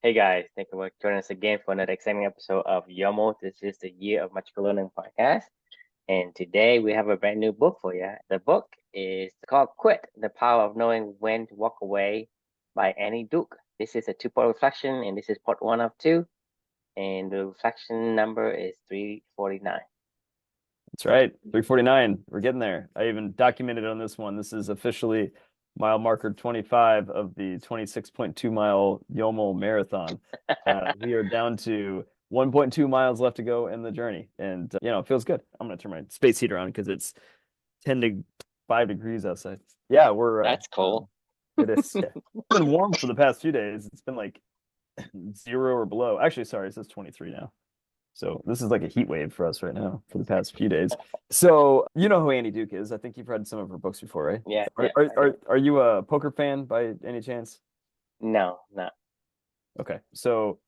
Hey guys, thank you for joining us again for another exciting episode of Yomo. This is the Year of Magical Learning podcast. And today we have a brand new book for you. The book is called Quit, The Power of Knowing When to Walk Away by Annie Duke. This is a two-part reflection, and this is part one of two. And the reflection number is 349. That's right. 349. We're getting there. I even documented on this one. This is officially mile marker 25 of the 26.2 mile Yomo marathon. We are down to 1.2 miles left to go in the journey. And, it feels good. I'm going to turn my space heater on because it's 10 to 5 degrees outside. Yeah, That's cool. it is. Yeah. It's been warm for the past few days. It's been like 0 or below. Actually, sorry, it says 23 now. So this is like a heat wave for us right now for the past few days. So you know who Annie Duke is. I think you've read some of her books before, right? Yeah, Are yeah. are you a poker fan by any chance? No, not. Okay. So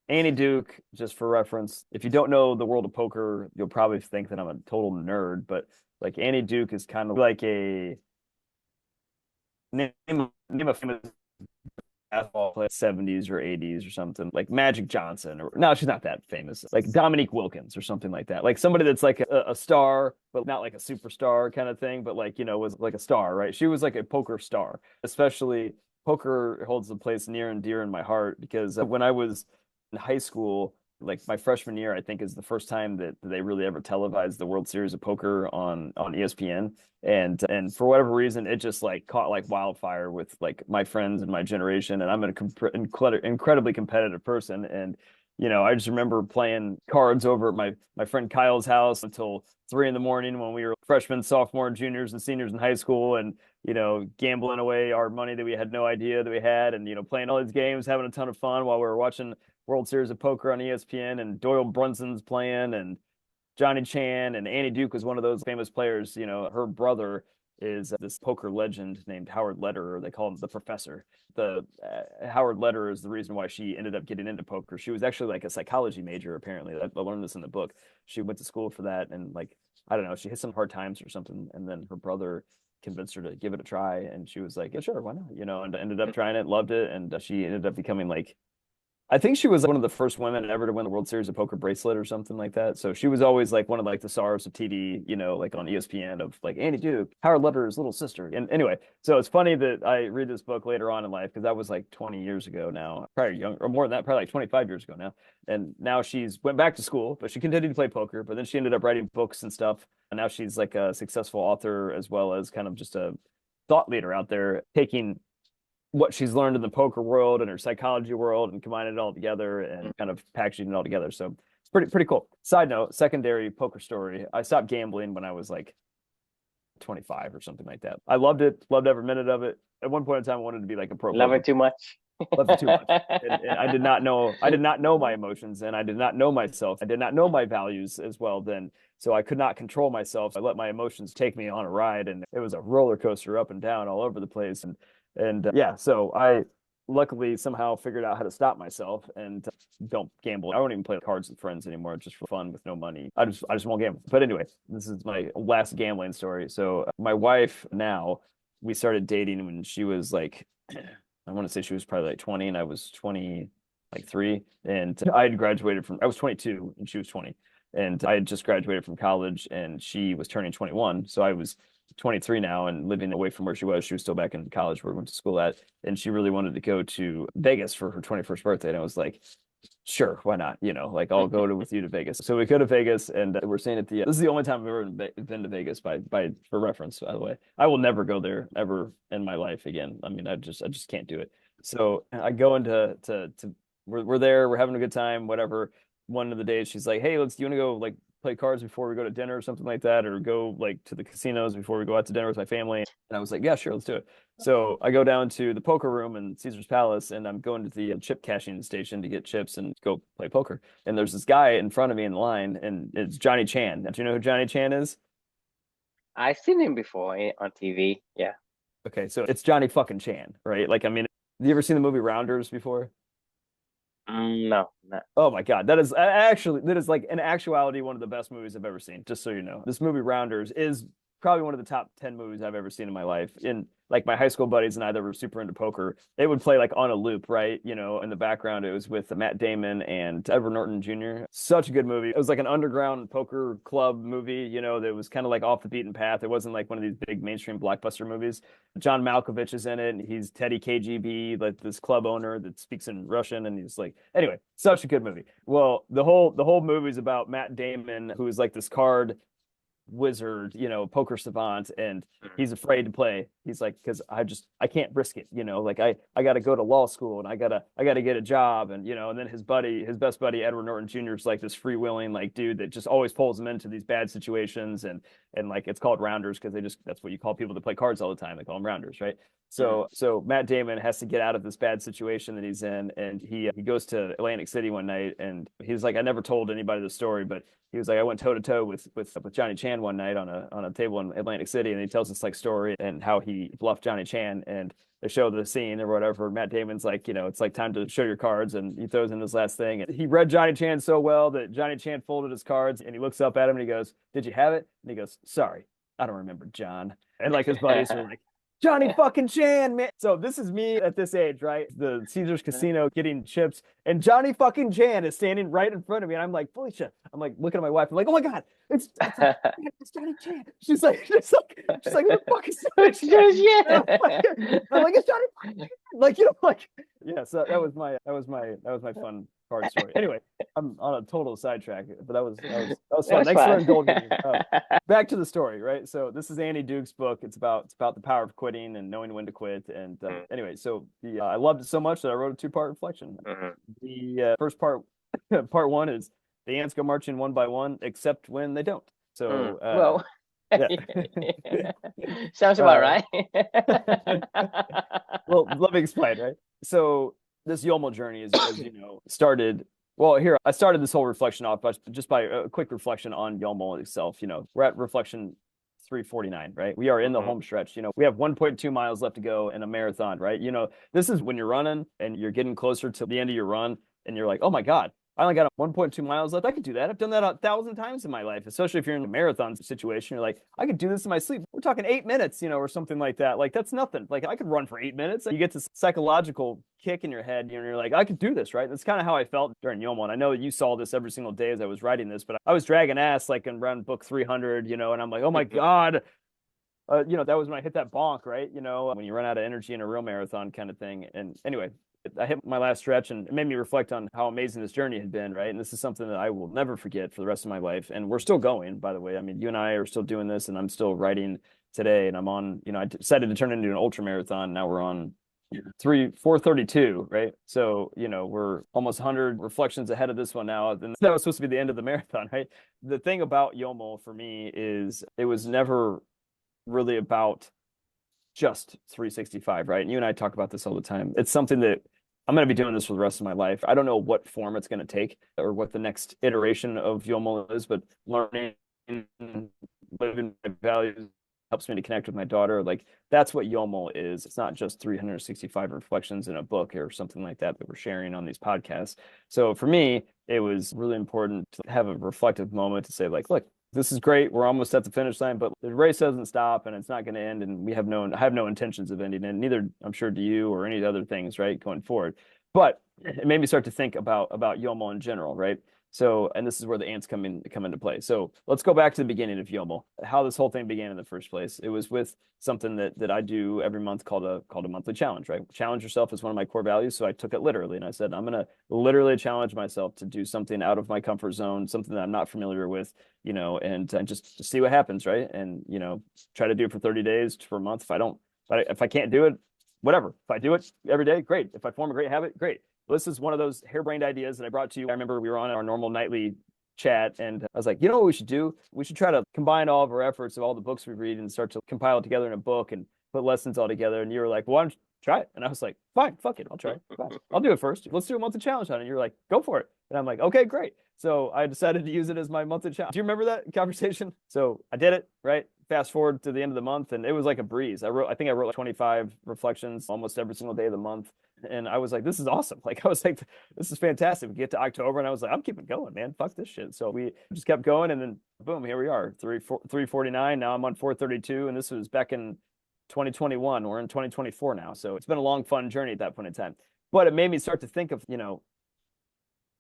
Annie Duke, just for reference, if you don't know the world of poker, you'll probably think that I'm a total nerd, but like Annie Duke is kind of like a name a famous basketball player, 70s or 80s or something, like Magic Johnson, or no, she's not that famous, like Dominique Wilkins or something like that. Like somebody that's like a star, but not like a superstar kind of thing, but like, was like a star, right? She was like a poker star. Especially poker holds a place near and dear in my heart because when I was in high school, like my freshman year, I think is the first time that they really ever televised the World Series of Poker on ESPN. And for whatever reason, it just like caught like wildfire with like my friends and my generation. And I'm an incredibly competitive person. And I just remember playing cards over at my friend Kyle's house until 3 in the morning when we were freshmen, sophomore, juniors, and seniors in high school, and gambling away our money that we had no idea that we had, and playing all these games, having a ton of fun while we were watching World Series of Poker on ESPN, and Doyle Brunson's playing, and Johnny Chan, and Annie Duke was one of those famous players. Her brother is this poker legend named Howard Lederer. They call him the Professor. The Howard Lederer is the reason why she ended up getting into poker. She was actually like a psychology major, apparently. I learned this in the book. She went to school for that, and like I don't know, she hit some hard times or something, and then her brother convinced her to give it a try, and she was like, "Yeah, sure, why not?" And ended up trying it, loved it, and she ended up becoming like I think she was one of the first women ever to win the World Series of Poker bracelet or something like that. So she was always like one of like the stars of TV, like on ESPN of like Annie Duke, Howard Lederer's little sister. And anyway, so it's funny that I read this book later on in life because that was like 20 years ago now, probably younger or more than that, probably like 25 years ago now. And now she's went back to school, but she continued to play poker. But then she ended up writing books and stuff. And now she's like a successful author as well as kind of just a thought leader out there taking what she's learned in the poker world and her psychology world and combining it all together and kind of packaging it all together. So it's pretty cool. Side note, secondary poker story. I stopped gambling when I was like 25 or something like that. I loved it, loved every minute of it. At one point in time, I wanted to be like a pro Love poker. it too much. Loved it too much. And I did not know my emotions, and I did not know myself. I did not know my values as well then. So I could not control myself. I let my emotions take me on a ride, and it was a roller coaster up and down all over the place. And yeah, so I luckily somehow figured out how to stop myself and don't gamble. I don't even play cards with friends anymore, just for fun with no money. I just won't gamble. But anyway, this is my last gambling story. So my wife now, we started dating when she was like I want to say she was probably like 20 and I was 20 like 3, and I was 22 and she was 20, and I had just graduated from college and she was turning 21. So I was 23 now and living away from where she was. She was still back in college where we went to school at, and she really wanted to go to Vegas for her 21st birthday. And I was like, sure, why not? Like I'll with you to Vegas. So we go to Vegas, and we're staying at this is the only time I've ever been to Vegas by for reference, by the way. I will never go there ever in my life again. I mean, I just can't do it. So I go into to we're there, we're having a good time, whatever. One of the days she's like, "Hey, do you want to go like play cards before we go to dinner or something like that, or go like to the casinos before we go out to dinner with my family?" And I was like, "Yeah, sure, let's do it." So I go down to the poker room in Caesar's Palace, and I'm going to the chip cashing station to get chips and go play poker. And there's this guy in front of me in the line, and it's Johnny Chan. Do you know who Johnny Chan is? I've seen him before on TV. Yeah. Okay, so it's Johnny fucking Chan, right? Like, I mean, have you ever seen the movie Rounders before? No, not. Oh my God, that is like in actuality one of the best movies I've ever seen. Just so you know, this movie Rounders is probably one of the top 10 movies I've ever seen in my life. In like my high school buddies and I that were super into poker, they would play like on a loop, right? You know, in the background, it was with Matt Damon and Edward Norton Jr. Such a good movie. It was like an underground poker club movie, you know, that was kind of like off the beaten path. It wasn't like one of these big mainstream blockbuster movies. John Malkovich is in it. And he's Teddy KGB, like this club owner that speaks in Russian. And he's like, anyway, such a good movie. Well, the whole movie is about Matt Damon, who is like this card wizard, you know, poker savant, and he's afraid to play. He's like, because I can't risk it, you know, like I got to go to law school and I gotta get a job, and you know, and then his best buddy Edward Norton Jr. is like this freewheeling like dude that just always pulls him into these bad situations, and like it's called rounders because that's what you call people that play cards all the time. They call them rounders, right? So Matt Damon has to get out of this bad situation that he's in, and he goes to Atlantic City one night, and he's like, I never told anybody the story, but he was like, I went toe to toe with Johnny Chan one night on a table in Atlantic City, and he tells this like story and how he bluffed Johnny Chan, and they show the scene or whatever. Matt Damon's like, you know, it's like time to show your cards, and he throws in his last thing. And he read Johnny Chan so well that Johnny Chan folded his cards, and he looks up at him and he goes, "Did you have it?" And he goes, "Sorry, I don't remember, John." And like his buddies are like, Johnny fucking Chan, man. So this is me at this age, right? The Caesars Casino getting chips, and Johnny fucking Chan is standing right in front of me, and I'm like, Felicia, I'm like looking at my wife, I'm like, oh my god, it's Johnny Chan. She's like, who the fuck is Johnny Chan? I'm like, it's Johnny fucking Chan. Like, you know, like, yeah. So that was my fun card story. Anyway, I'm on a total sidetrack, but that was fun. Thanks for indulging me. Back to the story, right? So this is Andy Duke's book. It's about the power of quitting and knowing when to quit. And anyway, so I loved it so much that I wrote a 2-part reflection. The first part, part one, is the ants go marching one by one, except when they don't. So well, yeah. sounds about right. Well, let me explain, right? So this YOML journey is, as you know, started. Well, here I started this whole reflection off just by a quick reflection on YOML itself. You know, we're at reflection 349, right? We are in the home stretch. You know, we have 1.2 miles left to go in a marathon, right? You know, this is when you're running and you're getting closer to the end of your run, and you're like, oh my God, I only got 1.2 miles left. I could do that. I've done that 1,000 times in my life, especially if you're in a marathon situation. You're like, I could do this in my sleep. We're talking 8 minutes, you know, or something like that. Like, that's nothing. Like, I could run for 8 minutes. You get this psychological kick in your head, you know, you're like, I could do this, right? That's kind of how I felt during YOMO. And I know that you saw this every single day as I was writing this, but I was dragging ass like in around book 300, you know, and I'm like, oh my God. You know, that was when I hit that bonk, right? You know, when you run out of energy in a real marathon kind of thing. And anyway, I hit my last stretch, and it made me reflect on how amazing this journey had been, right? And this is something that I will never forget for the rest of my life. And we're still going, by the way. I mean, you and I are still doing this, and I'm still writing today. And I'm on, you know, I decided to turn it into an ultra marathon. Now we're on 432, right? So, you know, we're almost 100 reflections ahead of this one now. And that was supposed to be the end of the marathon, right? The thing about YOMO for me is it was never really about just 365, right? And you and I talk about this all the time. It's something that I'm going to be doing this for the rest of my life. I don't know what form it's going to take or what the next iteration of YOMO is, but learning, living my values helps me to connect with my daughter. Like, that's what YOMO is. It's not just 365 reflections in a book or something like that we're sharing on these podcasts. So for me, it was really important to have a reflective moment to say, like, look, this is great. We're almost at the finish line, but the race doesn't stop, and it's not going to end. And I have no intentions of ending it. Neither, I'm sure, do you or any other things, right, going forward. But it made me start to think about YOMO in general, right? So, and this is where the ants come into play. So let's go back to the beginning of YOMO, how this whole thing began in the first place. It was with something that I do every month called a monthly challenge, right? Challenge yourself is one of my core values. So I took it literally, and I said, I'm going to literally challenge myself to do something out of my comfort zone, something that I'm not familiar with, you know, and just to see what happens, right? And, you know, try to do it for 30 days, for a month. If I can't do it, whatever. If I do it every day, great. If I form a great habit, great. This is one of those harebrained ideas that I brought to you. I remember we were on our normal nightly chat, and I was like, you know what we should do? We should try to combine all of our efforts of all the books we read and start to compile it together in a book and put lessons all together. And you were like, well, why don't you try it? And I was like, fine, fuck it, I'll try it. Fine. I'll do it first. Let's do a monthly challenge on it. And you're like, go for it. And I'm like, okay, great. So I decided to use it as my monthly challenge. Do you remember that conversation? So I did it, right? fast forward to the end of the month, and it was like a breeze. I think I wrote like 25 reflections almost every single day of the month. And I was like, this is awesome. Like, I was like, this is fantastic. We get to October, and I was like, I'm keeping going, man. Fuck this shit. So we just kept going, and then boom, here we are, 349. Now I'm on 432, and this was back in 2021. We're in 2024 now. So it's been a long, fun journey at that point in time. But it made me start to think of,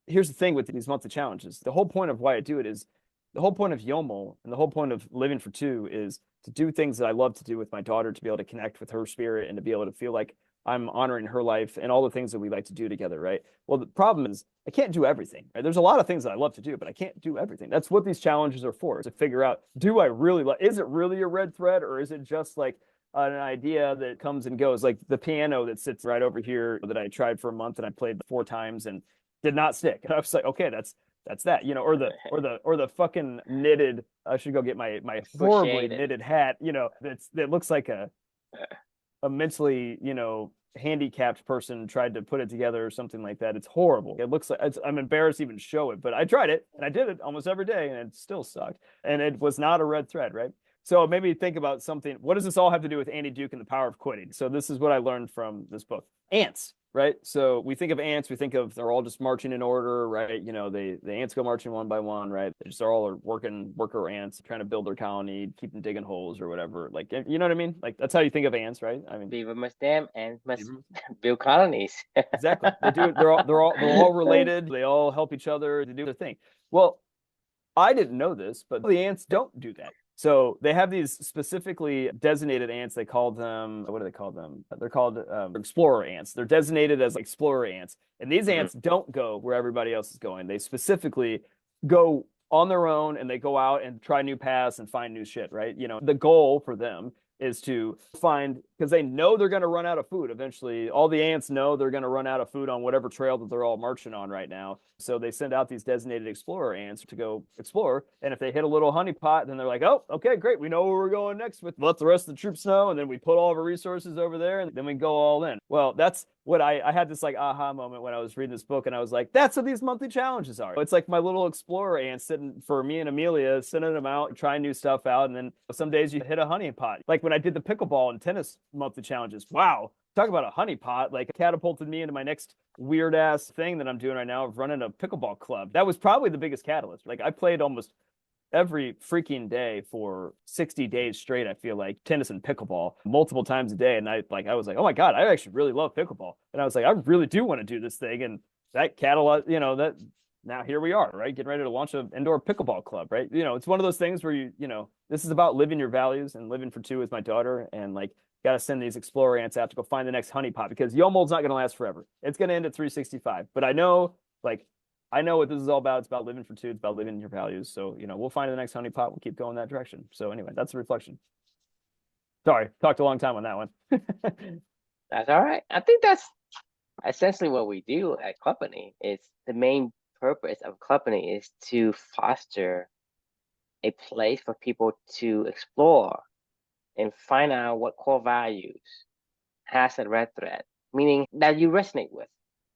here's the thing with these monthly challenges. The whole point of why I do it is the whole point of YOMO and the whole point of living for two is to do things that I love to do with my daughter, to be able to connect with her spirit and to be able to feel like I'm honoring her life and all the things that we like to do together, right? Well, the problem is I can't do everything, right? There's a lot of things that I love to do, but I can't do everything. That's what these challenges are for, is to figure out, do I really is it really a red thread, or is it just like an idea that comes and goes? Like the piano that sits right over here that I tried for a month and I played 4 times and did not stick. And I was like, okay, that's that, or the fucking knitted. I should go get my horribly knitted hat, that looks like a mentally, handicapped person tried to put it together or something like that. It's horrible. It looks like I'm embarrassed to even show it, but I tried it and I did it almost every day and it still sucked. And it was not a red thread, right? So it made me think about something. What does this all have to do with Andy Duke and the power of quitting? So this is what I learned from this book. Ants, right? So we think of ants, we think of they're all just marching in order, right? The ants go marching one by one, right? They just are all worker ants trying to build their colony, keep them digging holes or whatever. Like, you know what I mean? Like, that's how you think of ants, right? I mean, beaver must dam, ants must build colonies. Exactly. They do it. They're all related. They all help each other to do their thing. Well, I didn't know this, but the ants don't do that. So they have these specifically designated ants. They call them, what do they call them? They're called explorer ants. They're designated as explorer ants. And these ants don't go where everybody else is going. They specifically go on their own and they go out and try new paths and find new shit, right? The goal for them is to find, because they know they're going to run out of food eventually. All the ants know they're going to run out of food on whatever trail that they're all marching on right now. So they send out these designated explorer ants to go explore. And if they hit a little honeypot, then they're like, oh, okay, great. We know where we're going next with. Let the rest of the troops know. And then we put all of our resources over there and then we go all in. Well, that's what I had this like aha moment when I was reading this book, and I was like, that's what these monthly challenges are. It's like my little explorer ants sitting for me and Amelia, sending them out, trying new stuff out. And then some days you hit a honeypot. Like when I did the pickleball and tennis monthly challenges. Wow. Talk about a honeypot, like catapulted me into my next weird ass thing that I'm doing right now of running a pickleball club. That was probably the biggest catalyst. Like I played almost every freaking day for 60 days straight. I feel like tennis and pickleball multiple times a day. And I was like, oh my God, I actually really love pickleball. And I was like, I really do want to do this thing. And that catalyst, that now here we are, right? Getting ready to launch an indoor pickleball club, right? It's one of those things where this is about living your values and living for two with my daughter. And like, got to send these explorer ants out to go find the next honeypot because YOMO's not going to last forever. It's going to end at 365. But I know what this is all about. It's about living for two. It's about living your values. So, we'll find the next honeypot. We'll keep going that direction. So anyway, that's a reflection. Sorry, talked a long time on that one. That's all right. I think that's essentially what we do at Company. It's the main purpose of Company is to foster a place for people to explore and find out what core values has a red thread, meaning that you resonate with.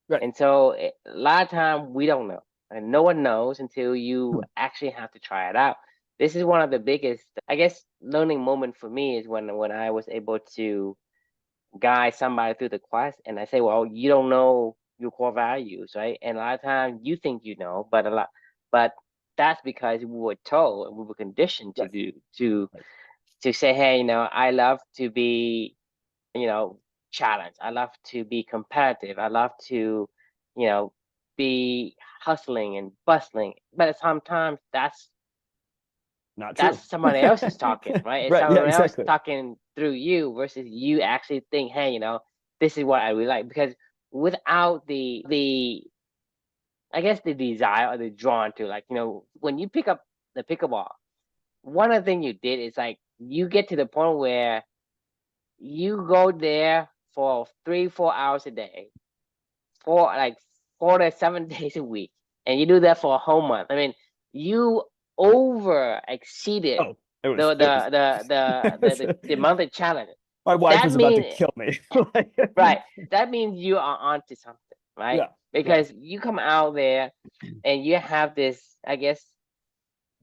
Right. And so a lot of time we don't know, and no one knows until you actually have to try it out. This is one of the biggest, I guess, learning moment for me is when I was able to guide somebody through the quest, and I say, well, you don't know your core values, right? And a lot of times you think you know, but that's because we were told and we were conditioned to do to say, hey, I love to be, challenged. I love to be competitive. I love to, be hustling and bustling. But sometimes that's not true. That's somebody else is talking, right? It's right, someone else talking through you versus you actually think, hey, this is what I really like. Because without the I guess the desire or the drawn to, like, when you pick up the pickleball, one of the things you did is like you get to the point where you go there for 3-4 hours a day, for like 4 to 7 days a week, and you do that for a whole month. I mean, you over exceeded the monthly challenge. My wife is about to kill me. Right. That means you are onto something, right? Yeah. Because you come out there and you have this, I guess,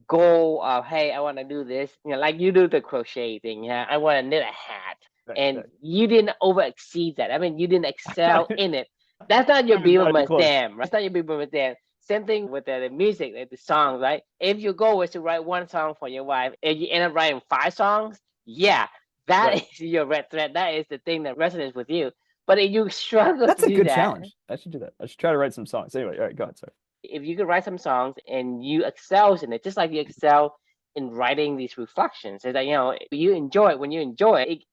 goal of, hey, I want to do this, like you do the crochet thing. Yeah, I want to knit a hat, Right, and right. you didn't over exceed that. I mean, you didn't Not excel even, in it. That's not your not even Beaverman's close. dam. Right? That's not your Beaverman's dam. Same thing with the music, like the songs, right? If your goal was to write one song for your wife, and you end up writing 5 songs, yeah, that Right. is your red thread. That is the thing that resonates with you. But if you struggle That's to a do good that, challenge. I should do that. I should try to write some songs. Anyway, all right, go ahead. Sorry. if you could write some songs and you excel in it, just like you excel in writing these reflections, is that you enjoy it. When you enjoy it,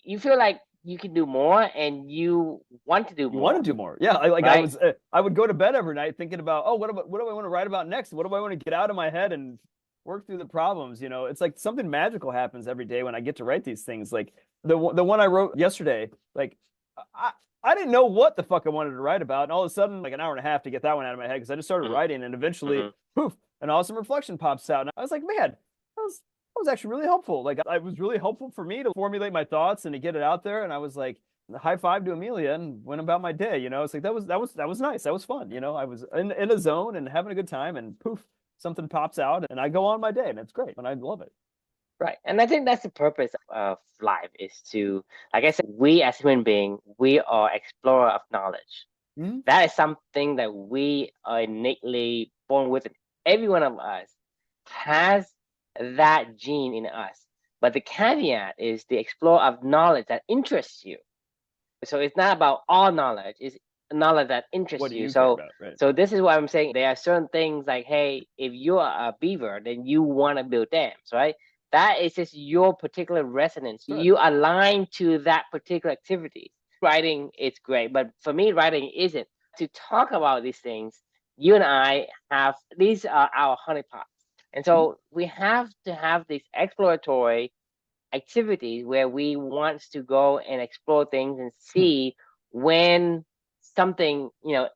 you feel like you can do more and you want to do You want more, to do more. Yeah, I right? was I would go to bed every night thinking about, oh, what do I want to write about next? What do I want to get out of my head and work through the problems? It's like something magical happens every day when I get to write these things. Like the one I wrote yesterday, like I I didn't know what the fuck I wanted to write about, and all of a sudden, like an hour and a half to get that one out of my head because I just started Mm-hmm. writing, and eventually, Mm-hmm. poof, an awesome reflection pops out, and I was like, man, that was actually really helpful. Like, it was really helpful for me to formulate my thoughts and to get it out there. And I was like, high five to Amelia and went about my day. It's like that was nice. That was fun. I was in a zone and having a good time, and poof, something pops out, and I go on my day, and it's great, and I love it. Right. And I think that's the purpose of life, is to, like I said, we as human beings, we are explorer of knowledge. Mm-hmm. That is something that we are innately born with. Every one of us has that gene in us. But the caveat is the explorer of knowledge that interests you. So it's not about all knowledge, it's knowledge that What interests do you. you care So about, right? so this is what I'm saying. There are certain things like, hey, if you're a beaver, then you want to build dams, right? That is just your particular resonance. Right. You align to that particular activity. Writing is great, but for me, writing isn't. To talk about these things, you and I have, these are our honeypots. And Mm-hmm. so we have to have these exploratory activities where we want to go and explore things and see when something when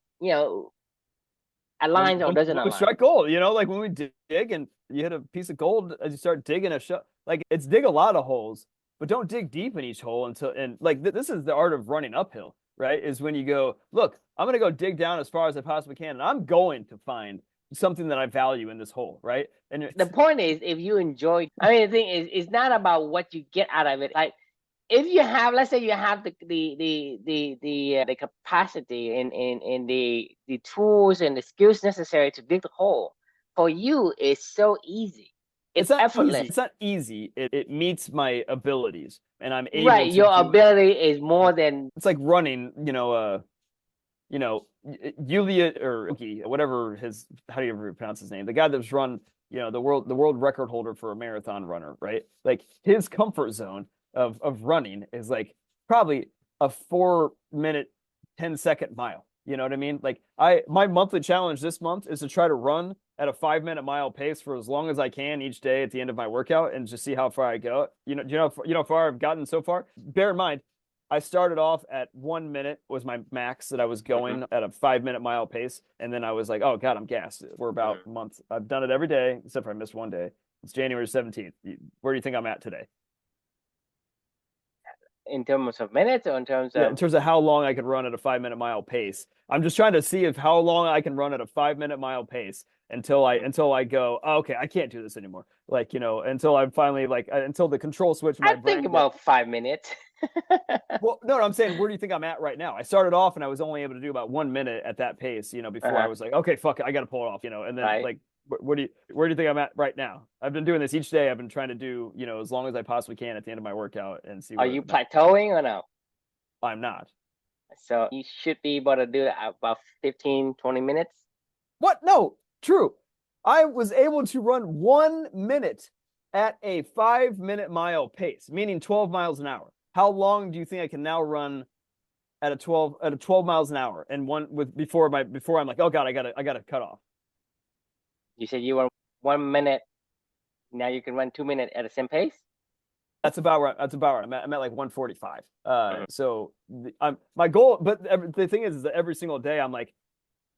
aligns or when doesn't when we align. strike gold, like when we dig and you hit a piece of gold as you start digging a shot, like it's dig a lot of holes, but don't dig deep in each hole until and like this is the art of running uphill, right? Is when you go, look, I'm gonna go dig down as far as I possibly can, and I'm going to find something that I value in this hole, right? And The it's point is, if you enjoy, I mean, the thing is, it's not about what you get out of it. Like, if you have, let's say you have the capacity and the tools and the skills necessary to dig the hole, for you, it's so easy. it's It's not easy. effortless. It's not easy. It meets my abilities, and I'm able Right. to Your do it. ability is more than. It's like running, you know, Yulia or whatever how do you ever pronounce his name? The guy that's run, the world record holder for a marathon runner, right? Like his comfort zone of running is like probably a 4 minute, 10-second mile. You know what I mean? Like my monthly challenge this month is to try to run at a 5 minute mile pace for as long as I can each day at the end of my workout and just see how far I go. Do you know how far I've gotten so far? Bear in mind, I started off at 1 minute was my max that I was Mhm, going at a 5 minute mile pace. And then I was like, oh God, I'm gassed. We're about mhm. a month. I've done it every day, except for I missed one day. It's January 17th. Where do you think I'm at today? In terms of minutes or in terms Yeah, in of. terms of how long I could run at a 5 minute mile pace. I'm just trying to see if how long I can run at a 5 minute mile pace until I go, oh, okay, I can't do this anymore. Like, until I'm finally like until the control switch in I my brain think that about 5 minutes. well, no, I'm saying, where do you think I'm at right now? I started off and I was only able to do about 1 minute at that pace, before I Uh-huh. was like, okay, fuck it, I got to pull it off, and then Right. like, where do you think I'm at right now? I've been doing this each day. I've been trying to do, as long as I possibly can at the end of my workout and see Are where you plateauing or no? I'm not. So you should be able to do it about 15, 20 minutes. What? No, true. I was able to run 1 minute at a 5 minute mile pace, meaning 12 miles an hour. How long do you think I can now run at a 12 miles an hour and one with before I'm like, oh God, I gotta cut off. You said you were 1 minute. Now you can run 2 minutes at the same pace. That's about right. I'm at like 145. Mhm. So I'm my goal, but the thing is that every single day I'm like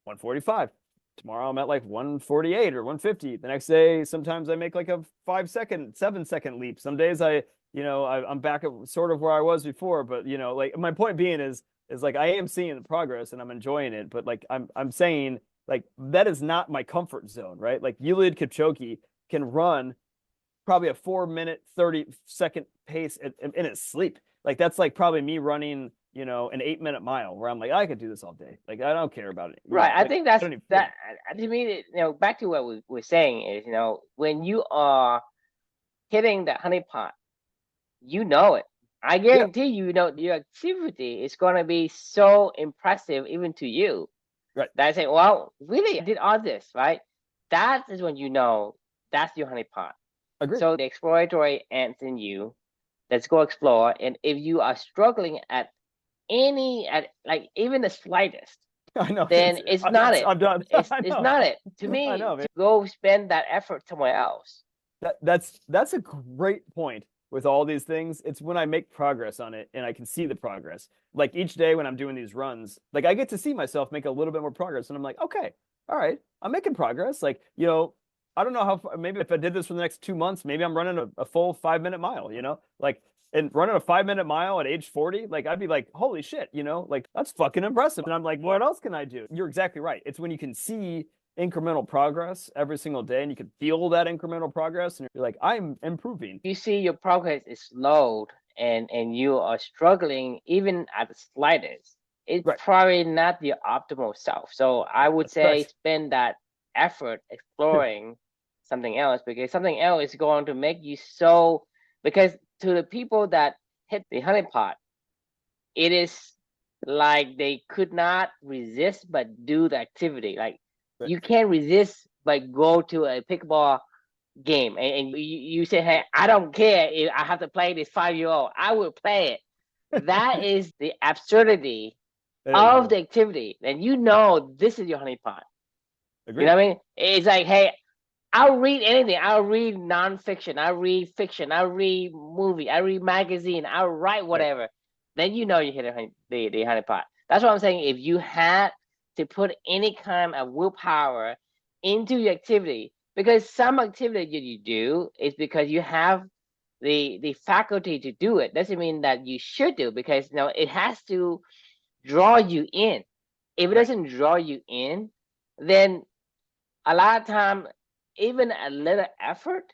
145. Tomorrow I'm at like 148 or 150. The next day, sometimes I make like a 5 second, 7 second leap. Some days I'm back at sort of where I was before, but like my point being is like I am seeing the progress and I'm enjoying it, but like I'm saying like that is not my comfort zone, right? Like Eliud Kipchoge can run probably a 4 minute 30-second pace in his sleep. Like that's like probably me running, an 8 minute mile where I'm like, I could do this all day. Like I don't care about it. Right. I Like think I that's don't even that. To me, back to what we were saying is, when you are hitting the honeypot, you know it. I yeah. guarantee your activity is going to be so impressive even to you Right. that I say, well, really, I did all this, right? That is when you know that's your honeypot. Agreed. So the exploratory ants in you, let's go explore. And if you are struggling at like even the slightest, I know. then it's not it. I'm done. I It's know. not it. To I me, know, man. to go spend that effort somewhere else. That's a great point with all these things. It's when I make progress on it and I can see the progress. Like each day when I'm doing these runs, like I get to see myself make a little bit more progress and I'm like, okay, all right, I'm making progress. Like, I don't know how far, maybe if I did this for the next 2 months, maybe I'm running a full 5 minute mile, like and running a 5 minute mile at age 40, like I'd be like, holy shit, like that's fucking impressive. And I'm like, what else can I do? You're exactly right. It's when you can see incremental progress every single day and you can feel that incremental progress and you're like, I'm improving. You see your progress is slowed and you are struggling even at the slightest. It's Right. probably not the optimal self. So I would say Right. spend that effort exploring something else, because something else is going to make you so, because to the people that hit the honeypot, it is like they could not resist but do the activity. Like Right. you can't resist but go to a pickleball game and you say, hey, I don't care if I have to play this 5-year-old, I will play it. That is the absurdity It is, of man. the activity. And this is your honeypot. You know Agreed. what I mean? It's like, hey, I'll read anything. I'll read nonfiction. I'll read fiction. I'll read movie. I read magazine. I'll write Right. whatever. Then you hit the honeypot. That's what I'm saying. If you had to put any kind of willpower into your activity, because some activity that you do is because you have the faculty to do it. Doesn't mean that you should do, because it has to draw you in. If it Right. doesn't draw you in, then a lot of time, even a little effort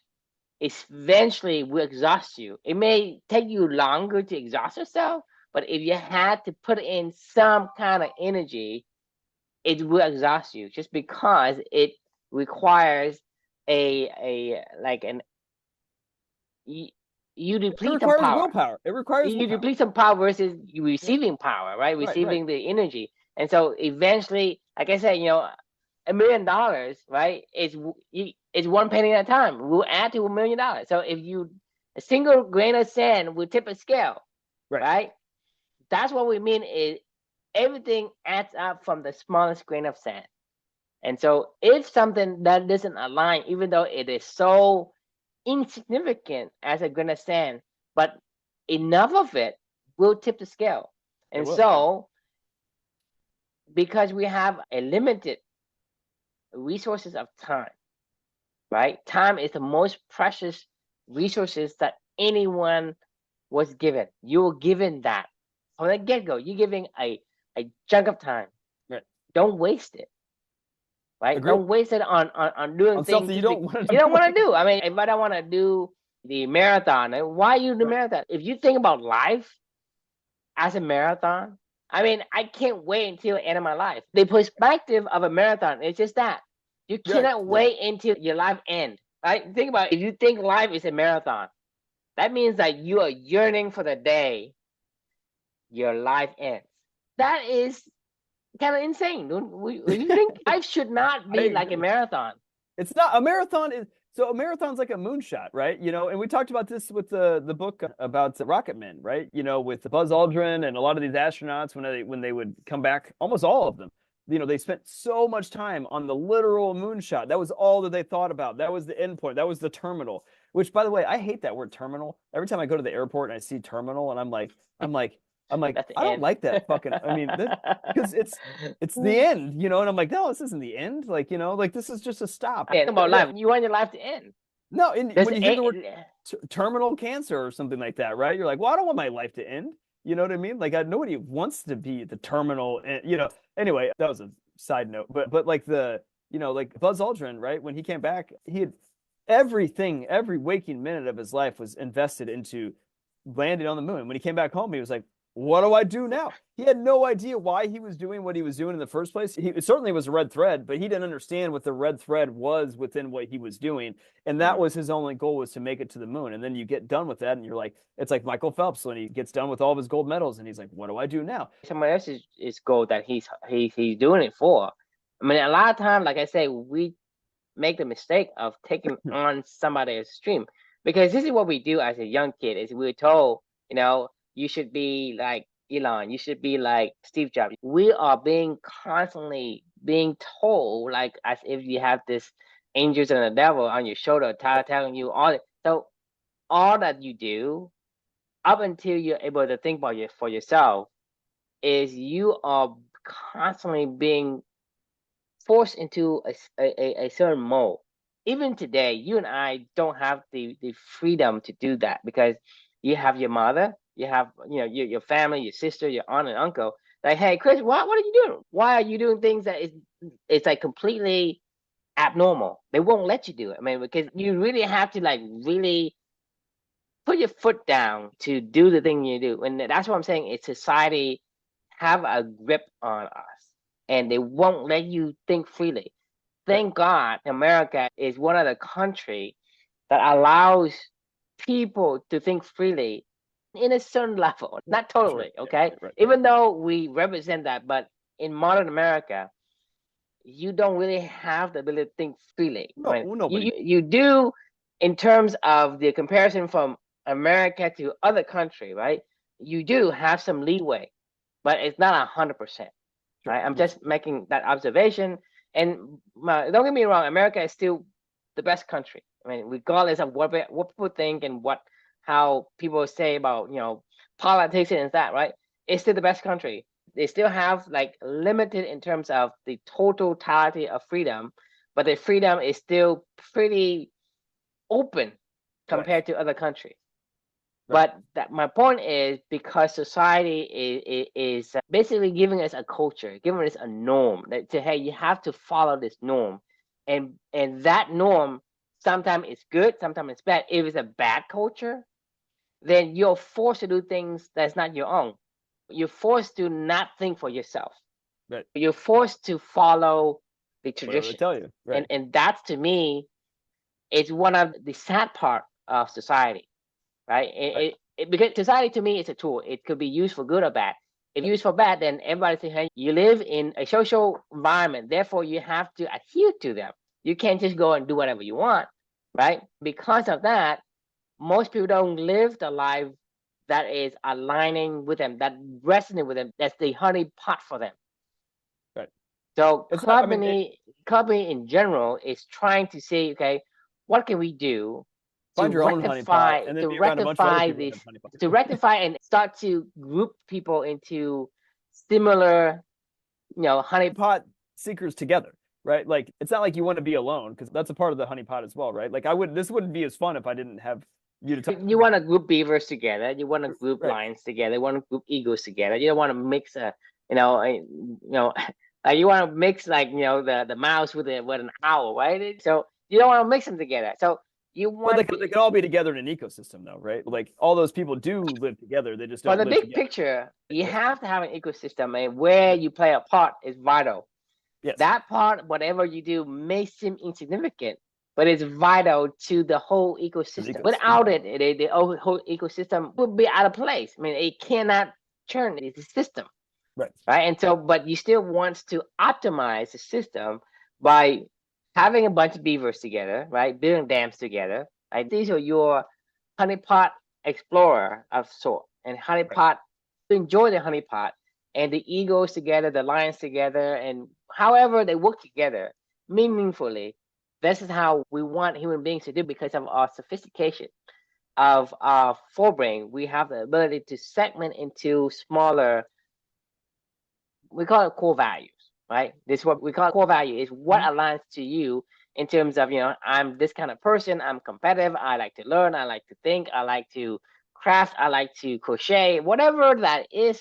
eventually will exhaust you. It may take you longer to exhaust yourself, but if you had to put in some kind of energy, it will exhaust you just because it requires a like an you, you It deplete some requires power. willpower. It requires You willpower. deplete some power versus you Yeah. receiving power, right? Right. Right. Receiving the energy. And so eventually, like I said, $1 million, right? It's one penny at a time. We'll add to $1 million. So if a single grain of sand will tip a scale, Right. right? That's what we mean is everything adds up from the smallest grain of sand. And so if something that doesn't align, even though it is so insignificant as a grain of sand, but enough of it will tip the scale. It And will. Yeah. so because we have a limited resources of time, right? Time is the most precious resources that anyone was given. You were given that from the get-go. You're giving a chunk of time. Right. Don't waste it. Right? Agreed. Don't waste it on doing On things something you just don't want to you don't do. want to do. I mean, if I don't want to do the marathon, why you do the Right. marathon? If you think about life as a marathon, I mean, I can't wait until the end of my life. The perspective of a marathon is just that. You Right. cannot Yeah. wait until your life end. Right? Think about it. If you think life is a marathon, that means that you are yearning for the day your life ends. That is kind of insane. Don't you think life should not I be like a agree. marathon? It's not a marathon is so a marathon's like a moonshot, right? And we talked about this with the book about the rocket men, right? With Buzz Aldrin and a lot of these astronauts when they would come back, almost all of them, they spent so much time on the literal moonshot. That was all that they thought about. That was the end point. That was the terminal. Which, by the way, I hate that word terminal. Every time I go to the airport and I see terminal, and I'm like, That's the I don't end. like that fucking. I mean, that because it's the end, and I'm like, no, this isn't the end. Like, like this is just a stop. Think about life. You want your life to end. No, and Does when you hear the word end, terminal cancer or something like that, right? You're like, well, I don't want my life to end. You know what I mean? Like, nobody wants to be the terminal. Anyway, that was a side note, but like like Buzz Aldrin, right? When he came back, he had everything, every waking minute of his life was invested into landing on the moon. When he came back home, he was like, what do I do now? He had no idea why he was doing what he was doing in the first place. It certainly was a red thread, but he didn't understand what the red thread was within what he was doing. And that was his only goal, was to make it to the moon. And then you get done with that and you're like, it's like Michael Phelps when he gets done with all of his gold medals and he's like, what do I do now? Somebody else's goal that he's doing it for. I mean, a lot of times, like I say, we make the mistake of taking on somebody else's dream, because this is what we do as a young kid. Is we're told, you should be like Elon, you should be like Steve Jobs. We are constantly being told, like, as if you have this angels and the devil on your shoulder telling you all. So all that you do up until you're able to think about for yourself is you are constantly being forced into a certain mold. Even today, you and I don't have the freedom to do that, because you have your mother, you have your family, your sister, your aunt and uncle. Like, hey, Chris, what are you doing? Why are you doing things that it's like completely abnormal? They won't let you do it. I mean, because you really have to like really put your foot down to do the thing you do. And that's what I'm saying. It's society have a grip on us, and they won't let you think freely. Thank God America is one of the country that allows people to think freely in a certain level, not totally, okay? Even though we represent that, but in modern America, you don't really have the ability to think freely. No, right? nobody. You do in terms of the comparison from America to other country, right? You do have some leeway, but it's not 100%. Right? I'm just making that observation. And don't get me wrong, America is still the best country. I mean, regardless of what people think and how people say about politics and that, right? It's still the best country. They still have like limited in terms of the totality of freedom, but the freedom is still pretty open compared to other countries. But my point is, because society is basically giving us a culture, giving us a norm that hey, you have to follow this norm, and that norm sometimes it's good, sometimes it's bad. If it's a bad culture, then you're forced to do things that's not your own. You're forced to not think for yourself. Right. You're forced to follow the tradition. Tell you. Right. And that's, to me, it's one of the sad part of society. Right? Because society to me is a tool. It could be used for good or bad. If used for bad, then everybody says, hey, you live in a social environment, therefore you have to adhere to them. You can't just go and do whatever you want, right? Because of that, most people don't live the life that is aligning with them, that resonates with them. That's the honey pot for them. Right. So company in general is trying to say, okay, what can we do find your own honeypot and then be around a bunch of other people to rectify and start to group people into similar, honeypot seekers together, right? Like, it's not like you want to be alone, because that's a part of the honeypot as well, right? Like, this wouldn't be as fun if I didn't have you to talk. You want to group beavers together. You want to group lions together. You want to group eagles together. You don't want to mix like you want to mix the mouse with an owl, right? So you don't want to mix them together. So you want. Well, they can all be together in an ecosystem, though, right? Like, all those people do live together. They just don't. For the big picture, you have to have an ecosystem, and where you play a part is vital. Yes. That part, whatever you do, may seem insignificant, but it's vital to the whole ecosystem. Without it, the whole ecosystem would be out of place. I mean, it cannot churn. It's a system. Right. And so, but you still want to optimize the system by having a bunch of beavers together, right? Building dams together. Right? These are your honeypot explorer of sort. And honeypot, enjoy the honeypot, and the eagles together, the lions together, and however they work together meaningfully. This is how we want human beings to do, because of our sophistication of our forebrain. We have the ability to segment into smaller, we call it core values, right? This is what we call core value, is what aligns to you in terms of, I'm this kind of person, I'm competitive, I like to learn, I like to think, I like to craft, I like to crochet, whatever that is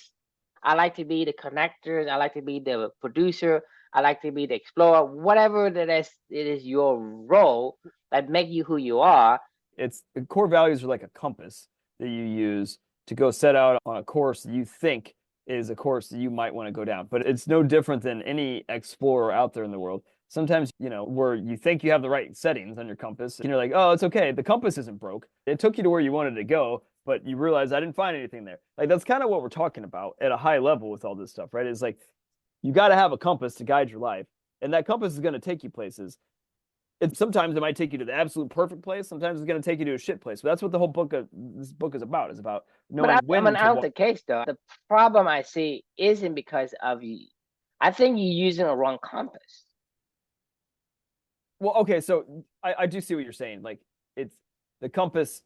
I like to be the connectors. I like to be the producer. I like to be the explorer. Whatever that is, it is your role that make you who you are. It's the core values are like a compass that you use to go set out on a course that you think is a course that you might want to go down. But it's no different than any explorer out there in the world. Sometimes, where you think you have the right settings on your compass, and you're like, oh, it's okay. The compass isn't broke. It took you to where you wanted to go, but you realize I didn't find anything there. Like that's kind of what we're talking about at a high level with all this stuff, right? It's like you got to have a compass to guide your life, and that compass is going to take you places. Sometimes it might take you to the absolute perfect place. Sometimes it's going to take you to a shit place. But that's what the whole this book is about. Is about knowing when to Out walk. the case though. The problem I see isn't because of you. I think you're using a wrong compass. Well, okay, so I do see what you're saying. Like it's the compass.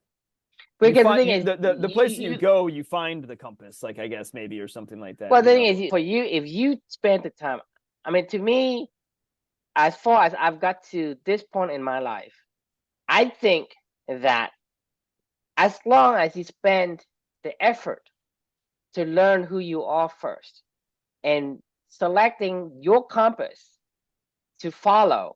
Because the thing is, the place you go, you find the compass. Like I guess maybe or something like that. Well, the thing is, for you, if you spend the time, I mean, to me, as far as I've got to this point in my life, I think that as long as you spend the effort to learn who you are first and selecting your compass to follow,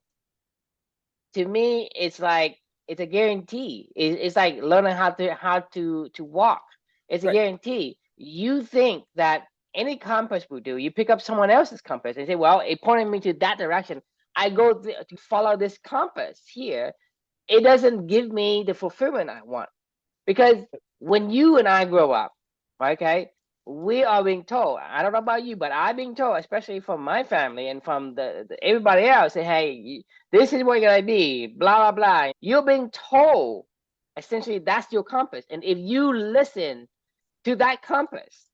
to me, it's like it's a guarantee. It's like learning how to walk. It's a guarantee. You think that any compass will do. You pick up someone else's compass and say, "Well, it pointed me to that direction. I go to follow this compass here." It doesn't give me the fulfillment I want because when you and I grow up, okay, we are being told. I don't know about you, but I'm being told, especially from my family and from everybody else, say, "Hey, this is what you're gonna be." Blah blah blah. You're being told essentially that's your compass, and if you listen to that compass,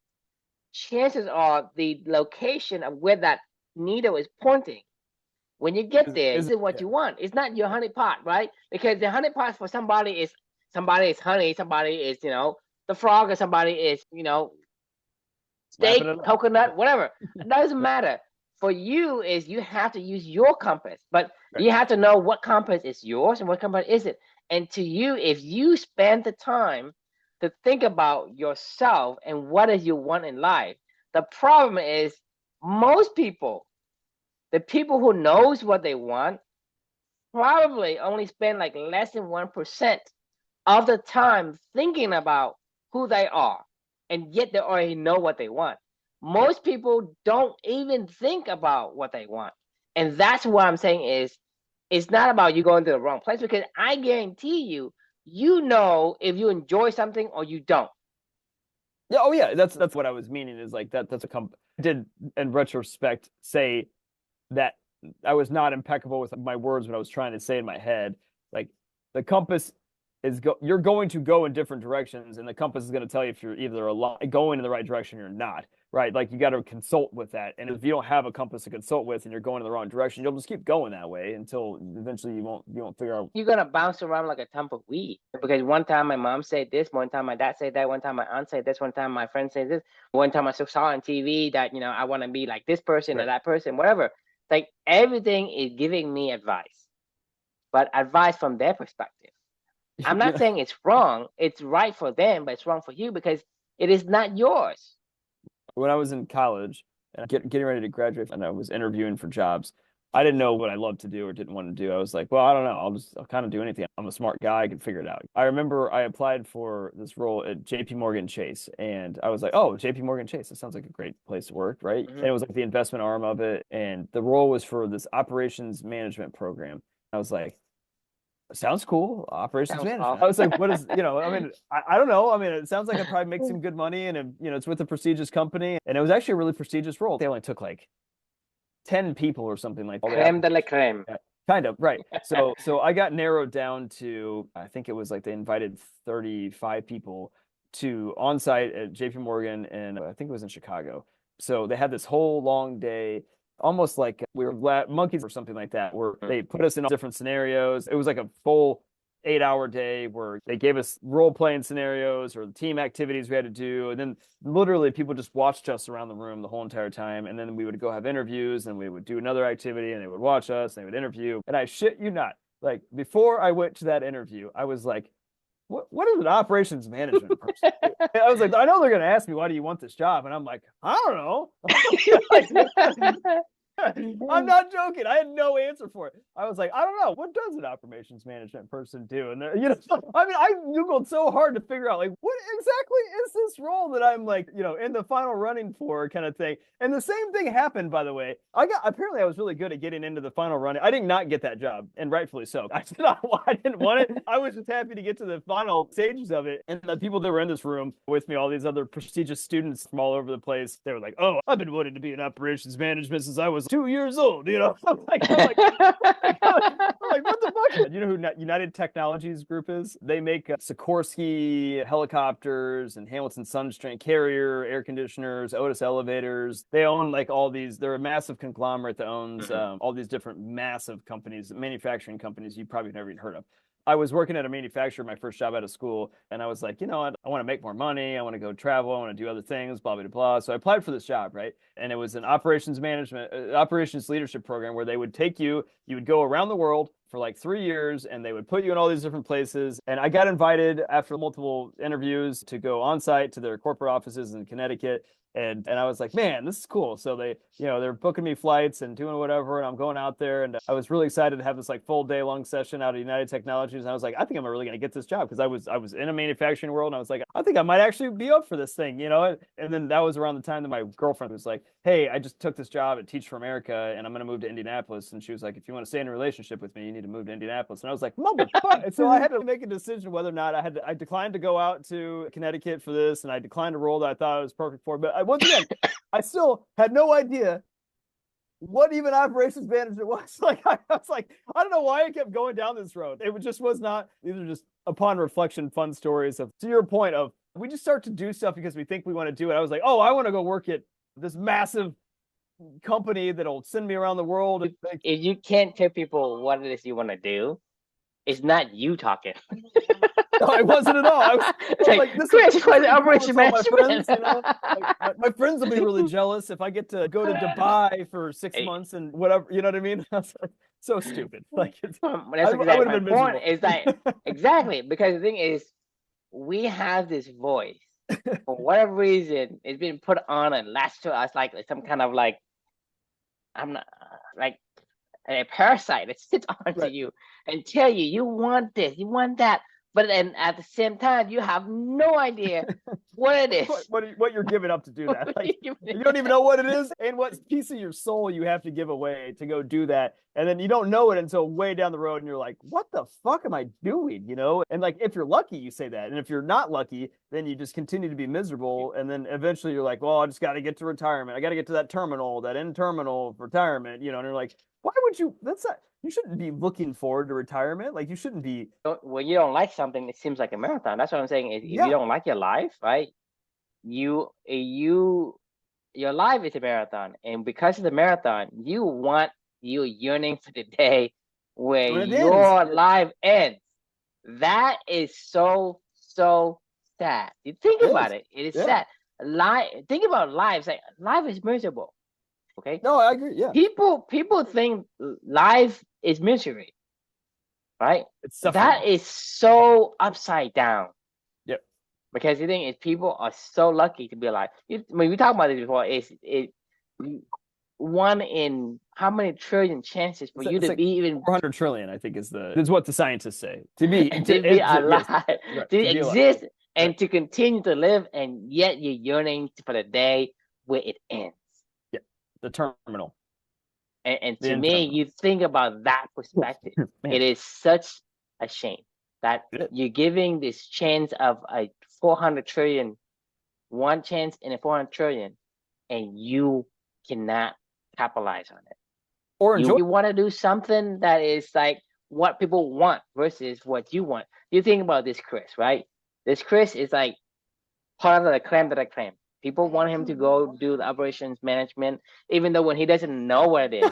chances are the location of where that needle is pointing. When you get there, this is what you want. It's not your honey pot, right? Because the honey pot for somebody is honey, somebody is the frog, or somebody is steak, coconut, whatever. It doesn't matter. For you, is you have to use your compass, but you have to know what compass is yours and what compass isn't. And to you, if you spend the time to think about yourself and what is you want in life, the problem is most people, the people who knows what they want, probably only spend like less than 1% of the time thinking about who they are, and yet they already know what they want. Most people don't even think about what they want, and that's what I'm saying is it's not about you going to the wrong place, because I guarantee you, if you enjoy something or you don't. Yeah, oh yeah, that's what I was meaning is like that's I did in retrospect say that I was not impeccable with my words what I was trying to say in my head. Like the compass you're going to go in different directions, and the compass is going to tell you if you're either going in the right direction or not, right? Like you got to consult with that, and if you don't have a compass to consult with and you're going in the wrong direction, you'll just keep going that way until eventually you won't figure out. You're gonna bounce around like a tumbleweed, because one time my mom said this, one time my dad said that, one time my aunt said this, one time my friend said this, one time I saw on TV that I want to be like this person or that person, whatever. Like everything is giving me advice, but advice from their perspective. I'm not saying it's wrong. It's right for them, but it's wrong for you because it is not yours. When I was in college and getting ready to graduate and I was interviewing for jobs, I didn't know what I loved to do or didn't want to do. I was like, well, I don't know. I'll kind of do anything. I'm a smart guy. I can figure it out. I remember I applied for this role at JP Morgan Chase, and I was like, oh, JP Morgan Chase, that sounds like a great place to work, right? And it was like the investment arm of it. And the role was for this operations management program. I was like, sounds cool. Operations management. Awful. I was like, what is, I mean, I don't know. I mean, it sounds like I'd probably make some good money, and it's with a prestigious company. And it was actually a really prestigious role. They only took like 10 people or something like that. Creme de la creme. Yeah, kind of, right. So I got narrowed down to, I think it was like they invited 35 people to on-site at JP Morgan, and I think it was in Chicago. So they had this whole long day, almost like we were monkeys or something like that, where they put us in all different scenarios. It was like a full 8-hour day where they gave us role-playing scenarios or the team activities we had to do. And then literally people just watched us around the room the whole entire time. And then we would go have interviews, and we would do another activity, and they would watch us and they would interview. And I shit you not, like before I went to that interview, I was like, what is an operations management person? I was like, I know they're going to ask me, why do you want this job? And I'm like, I don't know. I'm not joking. I had no answer for it. I was like, I don't know. What does an operations management person do? And I mean, I Googled so hard to figure out like what exactly is this role that I'm like, in the final running for kind of thing. And the same thing happened, by the way. Apparently I was really good at getting into the final running. I did not get that job, and rightfully so. I didn't want it. I was just happy to get to the final stages of it. And the people that were in this room with me, all these other prestigious students from all over the place, they were like, oh, I've been wanting to be in operations management since I was 2 years old. I'm like, what the fuck? You know who United Technologies Group is? They make Sikorsky helicopters and Hamilton Sunstream Carrier air conditioners, Otis elevators. They own like all these. They're a massive conglomerate that owns all these different massive companies, manufacturing companies you probably never even heard of. I was working at a manufacturer, my first job out of school, and I was like, I want to make more money. I want to go travel. I want to do other things, blah, blah, blah. So I applied for this job, right? And it was an operations leadership program where they would take you would go around the world for like 3 years, and they would put you in all these different places. And I got invited after multiple interviews to go on site to their corporate offices in Connecticut. And I was like, man, this is cool. So they're booking me flights and doing whatever, and I'm going out there. And I was really excited to have this like full day long session out of United Technologies. And I was like, I think I'm really going to get this job, because I was in a manufacturing world, and I was like, I think I might actually be up for this thing, And then that was around the time that my girlfriend was like, hey, I just took this job at Teach for America, and I'm going to move to Indianapolis. And she was like, if you want to stay in a relationship with me, you need to move to Indianapolis. And I was like, motherfucker. And so I had to make a decision whether or not I declined to go out to Connecticut for this, and I declined a role that I thought I was perfect for. But once again, I still had no idea what even operations management was. I was like, I don't know why I kept going down this road. It just was not. These are just, upon reflection, fun stories of, to your point of, we just start to do stuff because we think we want to do it. I was like, oh, I want to go work at this massive company that'll send me around the world. If you can't tell people what it is you want to do, it's not you talking. No, it wasn't at all. I was like, this Chris, is operation management. My friends will be really jealous if I get to go to Dubai for 6 months and whatever. You know what I mean? I was like, so stupid. Like, that's exactly my point. Is that exactly, because the thing is, we have this voice for whatever reason. It's been put on and latched to us like some kind of like, I'm not like a parasite that sits onto you and tell you you want this, you want that. But then at the same time, you have no idea what it is. What you're giving up to do that. Like, you don't even know what it is and what piece of your soul you have to give away to go do that. And then you don't know it until way down the road, and you're like, what the fuck am I doing? And like, if you're lucky, you say that. And if you're not lucky, then you just continue to be miserable. And then eventually you're like, well, I just got to get to retirement. I got to get to that terminal, that end terminal of retirement, and you're like, why would you? You shouldn't be looking forward to retirement. Like, you shouldn't be. When you don't like something, it seems like a marathon. That's what I'm saying. If you don't like your life, right? Your life is a marathon, and because it's a marathon, you're yearning for the day where your life ends. That is so sad. You think about it. It is sad. Think about lives. Like, life is miserable. Okay. No, I agree. Yeah. People think life is misery, right? That is so upside down. Yep. Because the thing is, people are so lucky to be alive. When we talked about this before, it's one in how many trillion chances for you to be even 400 trillion, I think, is what the scientists say to be alive, to exist, and to continue to live, and yet you're yearning for the day where it ends. The terminal. And to me, you think about that perspective, it is such a shame that you're giving this chance of a 400 trillion, one chance in a 400 trillion, and you cannot capitalize on it. Or enjoy. You want to do something that is like what people want versus what you want. You think about this Chris, right? This Chris is like part of the creme de la creme. People want him to go do the operations management, even though when he doesn't know what it is.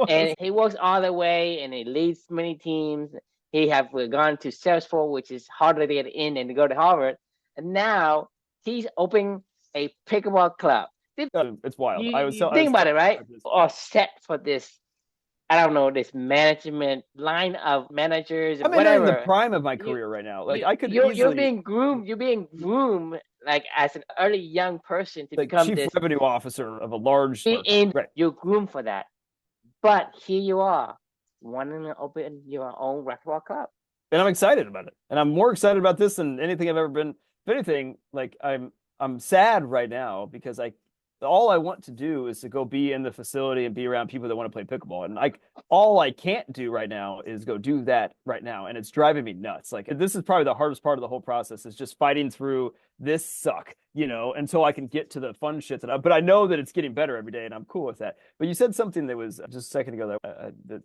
And he works all the way, and he leads many teams. He have gone to Salesforce, which is harder to get in and to go to Harvard. And now he's opening a pickleball club. It's wild. Think about it, right? Or set for this I don't know, this management line of managers and I'm entering the whatever. prime of my You, career right now. Like I could you're easily being groomed. You're being groomed like as an early young person to like become chief this. revenue officer of a large smartphone. In Right. you're groomed for that. But here you are, wanting to open your own repertoire club. And I'm excited about it. And I'm more excited about this than anything I've ever been. If anything, like I'm sad right now because all I want to do is to go be in the facility and be around people that want to play pickleball. And like all I can't do right now is go do that right now. And it's driving me nuts. Like this is probably the hardest part of the whole process is just fighting through this suck, until I can get to the fun shit but I know that it's getting better every day and I'm cool with that. But you said something that was just a second ago that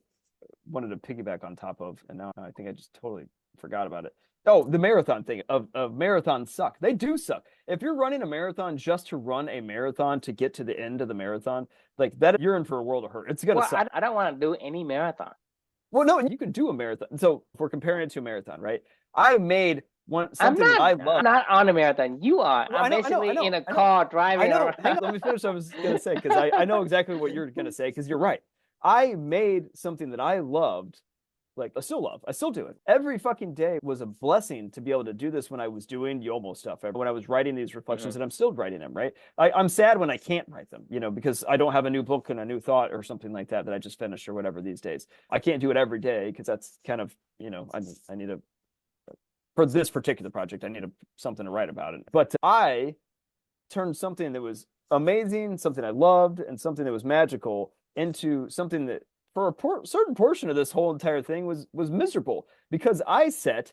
wanted to piggyback on top of, and now I think I just totally forgot about it. Oh, the marathon thing of marathons suck. They do suck. If you're running a marathon just to run a marathon to get to the end of the marathon, like that, you're in for a world of hurt. It's gonna suck. I don't want to do any marathon. Well, no, you can do a marathon. So if we're comparing it to a marathon, right? I made something that I love. I'm not on a marathon. You are. Well, I'm basically in a car driving around. Hang on, let me finish what I was gonna say because I know exactly what you're gonna say because you're right. I made something that I loved. Like I still do it. Every fucking day was a blessing to be able to do this when I was doing Yomo stuff. When I was writing these reflections, and I'm still writing them, right? I'm sad when I can't write them, because I don't have a new book and a new thought or something like that I just finished or whatever these days. I can't do it every day because that's kind of, I need a, for this particular project, I need something to write about it. But I turned something that was amazing, something I loved, and something that was magical into something that for a certain portion of this whole entire thing was miserable because I set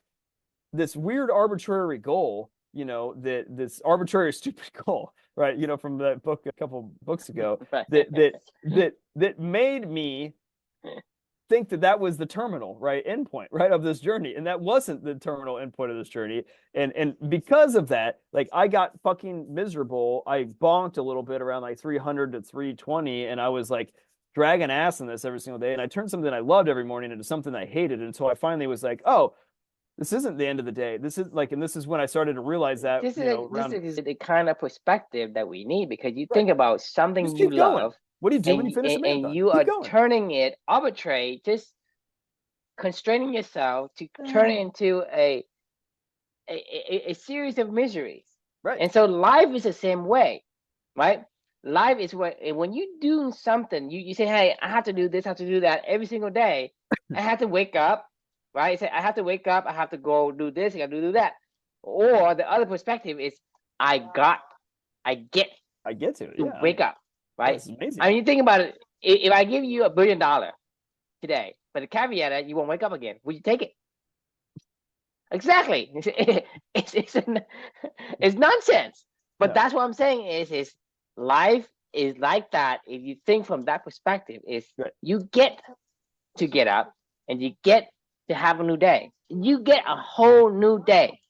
this weird arbitrary goal, that this arbitrary stupid goal, right? From that book a couple books ago that made me think that was the terminal, right, endpoint, right, of this journey, and that wasn't the terminal endpoint of this journey, and because of that, like I got fucking miserable. I bonked a little bit around like 300 to 320, and I was like dragging ass in this every single day. And I turned something I loved every morning into something I hated. And so I finally was like, oh, this isn't the end of the day. This is like, and this is when I started to realize that this is the kind of perspective that we need because you think about something just you keep going. love. What do you do when you finish a marathon? And you are turning it arbitrary, just constraining yourself to turn it into a series of miseries. Right. And so life is the same way, right? Life is when you do something, you say, hey, I have to do this, I have to do that every single day. I have to wake up, right? Say, I have to wake up, I have to go do this, I have to do that. Or the other perspective is I get to wake up, right? That's amazing. I mean, you think about it. If I give you $1 billion today, but the caveat that you won't wake up again, would you take it? Exactly. It's nonsense. But that's what I'm saying is life is like that. If you think from that perspective, is you get to get up and you get to have a new day. You get a whole new day.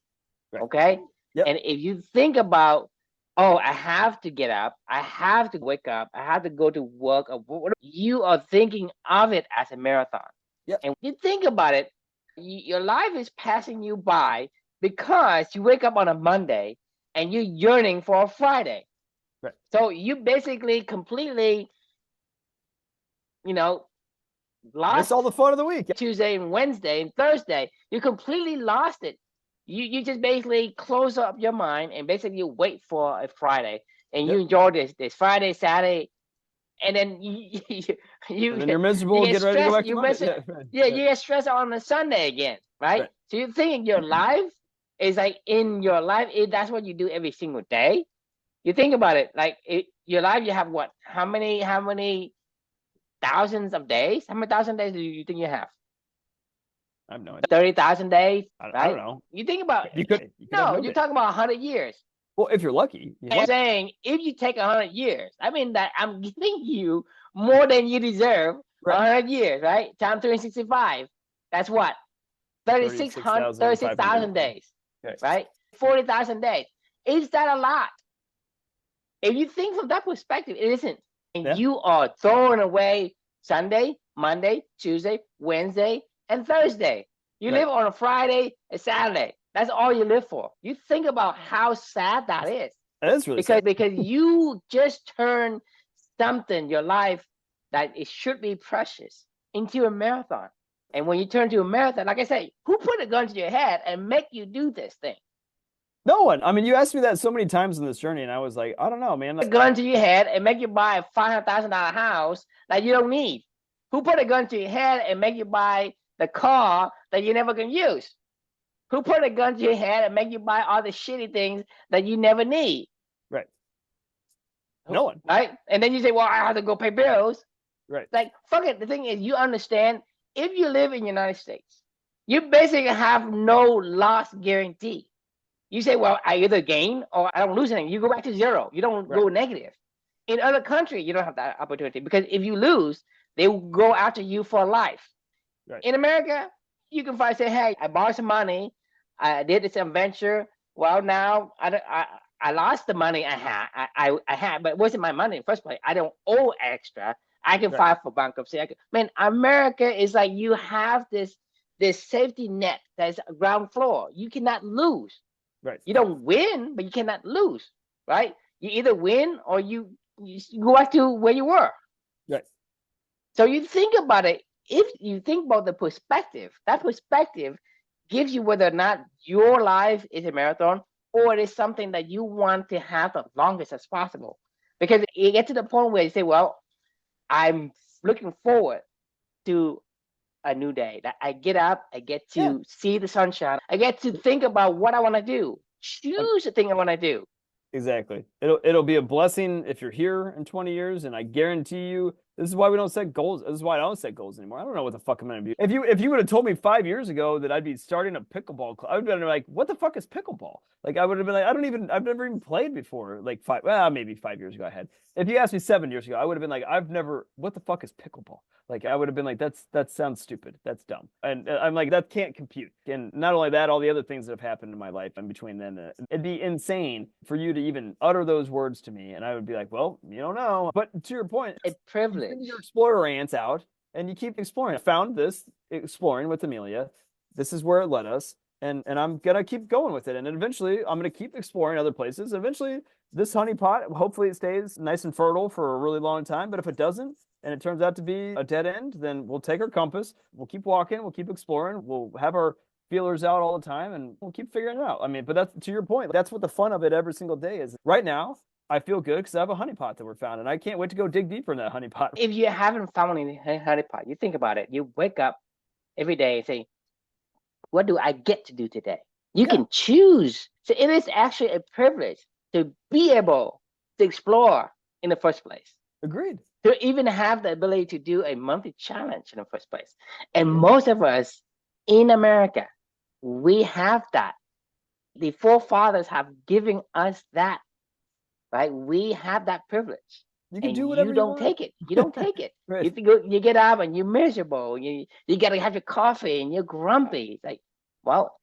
Okay? Yep. And if you think about, oh, I have to get up, I have to wake up, I have to go to work, or whatever, you are thinking of it as a marathon. Yep. And when you think about it, your life is passing you by because you wake up on a Monday and you're yearning for a Friday. Right. So you basically completely, lost all the fun of the week. Tuesday and Wednesday and Thursday. You completely lost it. You just basically close up your mind and basically you wait for a Friday and you enjoy this Friday, Saturday, and then you and then you're miserable. Get ready to go back to Monday. You get stressed on a Sunday again, right? So you think your life is like in your life. That's what you do every single day. You think about it, like your life. You have what? How many thousands of days? How many thousand days do you think you have? I have no idea. 30,000 days, right? I don't know. You think about you could no, you're talking about 100 years. Well, if you're lucky. I'm saying if you take 100 years, I mean that I'm giving you more than you deserve. 100 years, right? Times 365. That's what? 36,000 days, right? 40,000 days. Is that a lot? If you think from that perspective, it isn't. And you are throwing away Sunday, Monday, Tuesday, Wednesday, and Thursday. You live on a Friday and Saturday. That's all you live for. You think about how sad that is. That is really sad. Because you just turn something, your life, that it should be precious, into a marathon. And when you turn to a marathon, like I say, who put a gun to your head and make you do this thing? No one. I mean, you asked me that so many times in this journey, and I was like, I don't know, man. A gun to your head and make you buy a $500,000 house that you don't need? Who put a gun to your head and make you buy the car that you never can use? Who put a gun to your head and make you buy all the shitty things that you never need? Right. No one. Right? And then you say, well, I have to go pay bills. Right. Like, fuck it. The thing is, you understand, if you live in the United States, you basically have no loss guarantee. You say, well, I either gain or I don't lose anything. You go back to zero. You don't go negative. In other countries, you don't have that opportunity, because if you lose, they will go after you for life. Right. In America, you can say, hey, I borrowed some money. I did this venture. Well, now I lost the money I had, but it wasn't my money in the first place. I don't owe extra. I can file for bankruptcy. Man, America is like, you have this safety net that's ground floor. You cannot lose. Right. You don't win, but you cannot lose. Right? You either win or you go back to where you were. Right. So you think about it. If you think about the perspective, that perspective gives you whether or not your life is a marathon or it is something that you want to have the longest as possible. Because you get to the point where you say, well, I'm looking forward to a new day. That I get up, I get to see the sunshine, I get to think about what I want to do, choose the thing I want to do. Exactly. It'll be a blessing if you're here in 20 years, and I guarantee you, this is why we don't set goals. This is why I don't set goals anymore. I don't know what the fuck I'm gonna be. If you would have told me 5 years ago that I'd be starting a pickleball club, I would have been like, what the fuck is pickleball? Like, I would have been like, I've never even played before. Like maybe 5 years ago I had. If you asked me 7 years ago, I would have been like, what the fuck is pickleball? Like, I would have been like, that sounds stupid. That's dumb. And I'm like, that can't compute. And not only that, all the other things that have happened in my life in between then, it'd be insane for you to even utter those words to me. And I would be like, well, you don't know. But to your point, a privilege. You send your explorer ants out and you keep exploring. I found this exploring with Amelia. This is where it led us. And I'm going to keep going with it. And eventually I'm going to keep exploring other places. Eventually this honeypot, hopefully it stays nice and fertile for a really long time. But if it doesn't, and it turns out to be a dead end, then we'll take our compass, we'll keep walking, we'll keep exploring, we'll have our feelers out all the time, and we'll keep figuring it out. I mean, but that's, to your point, that's what the fun of it every single day is. Right now, I feel good because I have a honeypot that we're found, and I can't wait to go dig deeper in that honeypot. If you haven't found any honeypot, you think about it. You wake up every day and say, what do I get to do today? You can choose. So it is actually a privilege to be able to explore in the first place. Agreed. To even have the ability to do a monthly challenge in the first place. And most of us in America, we have that. The forefathers have given us that, right? We have that privilege. You can do whatever you don't take it. You don't take it. Right. You get up and you're miserable. You got to have your coffee and you're grumpy. It's like, well,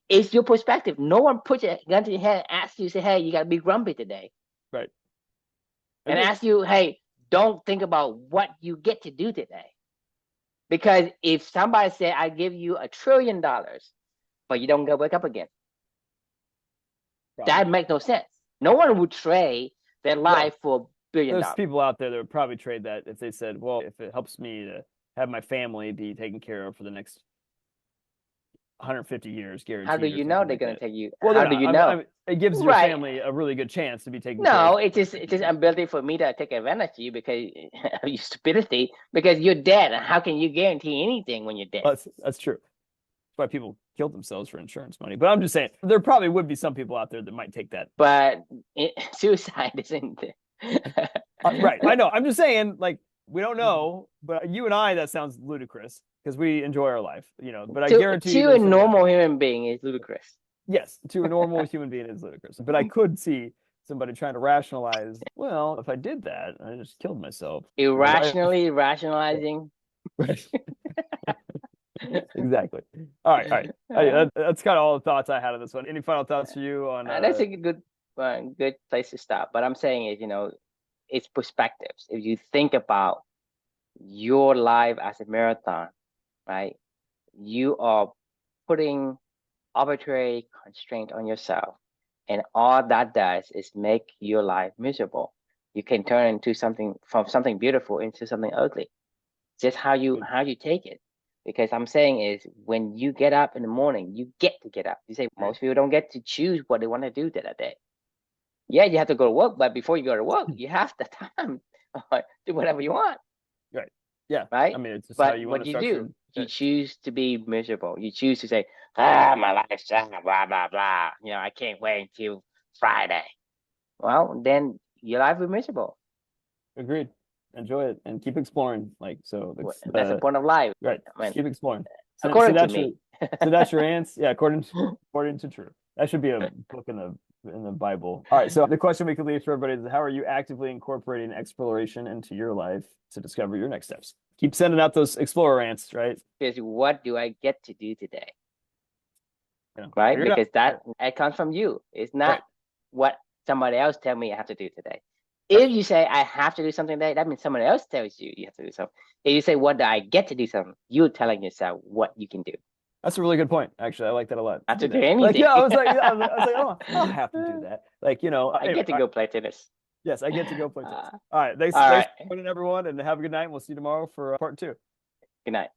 it's your perspective. No one puts a gun to your head and asks you, say, hey, you got to be grumpy today. Right. And ask you, hey, don't think about what you get to do today. Because if somebody said, I give you $1 trillion, but you don't go wake up again, that makes no sense. No one would trade their life for $1 billion. There's people out there that would probably trade that if they said, well, if it helps me to have my family be taken care of for the next 150 years, guaranteed. How do you know they're going to take you? Well, how do you know? It gives your family a really good chance to be taken care of. No, it's just ability for me to take advantage of you because of your stupidity, because you're dead. How can you guarantee anything when you're dead? That's true. That's why people kill themselves for insurance money. But I'm just saying, there probably would be some people out there that might take that. But suicide isn't. Right. I know. I'm just saying, like, we don't know, but you and I, that sounds ludicrous because we enjoy our life, you know. But I guarantee to a normal human being is ludicrous. Yes, to a normal human being is ludicrous. But I could see somebody trying to rationalize, well, if I did that, I just killed myself. Irrationally rationalizing. Exactly. All right. That's kind of all the thoughts I had on this one. Any final thoughts for you on? That's a good place to stop. But I'm saying is, you know, it's perspectives. If you think about your life as a marathon, right? You are putting arbitrary constraint on yourself, and all that does is make your life miserable. You can turn into something beautiful into something ugly. just how you take it. Because I'm saying is when you get up in the morning, you get to get up. You say most people don't get to choose what they want to do that day. Yeah, you have to go to work, but before you go to work, you have the time do whatever you want. Right. Yeah. Right. I mean, it's just how But you want what to you structure do, it. you choose to be miserable. You choose to say, my life's blah blah blah. I can't wait until Friday. Well, then your life will be miserable. Agreed. Enjoy it and keep exploring. Like, so That's the point of life. right. I mean, Keep exploring. So according to that's your me. so that's your answer. Yeah, according to True. That should be a book in the Bible. All right. So the question we could leave for everybody is, how are you actively incorporating exploration into your life to discover your next steps? Keep sending out those explorer rants, right? Because what do I get to do today? Yeah. Right? Figure it out. Because that it comes from you. It's not Right. what somebody else tell me I have to do today. Right. If you say I have to do something today, that means somebody else tells you you have to do something. If you say what do I get to do something, you're telling yourself what you can do. That's a really good point. Actually, I like that a lot. Not to do That. Like, anything. yeah, I was like, oh, I don't have to do that. Like, I anyway, get to go play tennis. yes, I get to go play tennis. All right, thanks All for right. joining everyone, and have a good night. We'll see you tomorrow for part 2. Good night.